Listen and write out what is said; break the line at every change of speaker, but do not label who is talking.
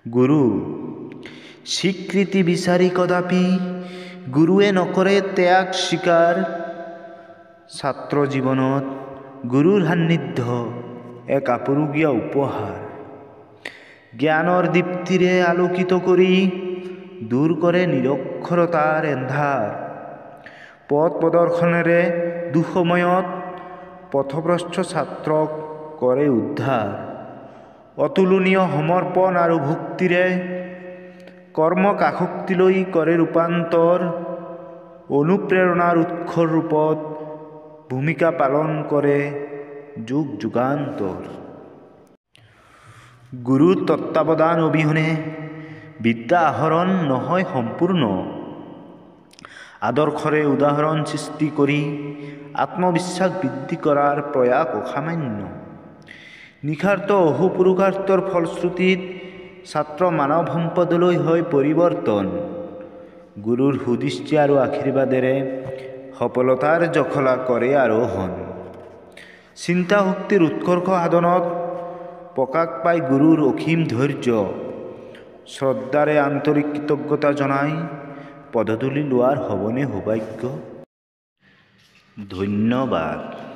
গুৰু স্বীকৃতি বিচাৰি কদাপি গুৰুৱে নকৰে ত্যাগ স্বীকাৰ। ছাত্ৰ জীৱনত গুৰুৰ সান্নিধ্য এক আপুৰুগীয়া উপহাৰ। জ্ঞানৰ দীপ্তিৰে আলোকিত কৰি দূৰ কৰে নিৰক্ষৰতাৰ এন্ধাৰ। পথ প্ৰদৰ্শনেৰে দুসময়ত পথভ্ৰষ্ট ছাত্ৰক কৰে উদ্ধাৰ। অতুলনীয় সমৰ্পণ আৰু ভক্তিৰে কৰ্মক আসক্তিলৈ কৰে ৰূপান্তৰ। অনুপ্ৰেৰণাৰ উৎসৰ ৰূপত ভূমিকা পালন কৰে যুগ যুগান্তৰ। গুৰুৰ তত্বাৱধান অবিহনে বিদ্যা আহৰণ নহয় সম্পূৰ্ণ। আদৰ্শৰে উদাহৰণ সৃষ্টি কৰি আত্মবিশ্বাস বৃদ্ধি কৰাৰ প্ৰয়াস অসামান্য। নিস্বাৰ্থ অহোপুৰুষাৰ্থৰ ফলশ্ৰুতিত ছাত্ৰ মানৱ সম্পদলৈ হয় পৰিৱৰ্তন। গুৰুৰ সুদৃষ্টি আৰু আশীৰ্বাদেৰে সফলতাৰ জখলা কৰে আৰোহণ। চিন্তা শক্তিৰ উৎকৰ্ষ সাধনত প্ৰকাশ পায় গুৰুৰ অসীম ধৈৰ্য। শ্ৰদ্ধাৰে আন্তৰিক কৃতজ্ঞতা জনাই পদধূলি লোৱাৰ হ'বনে সৌভাগ্য। ধন্যবাদ।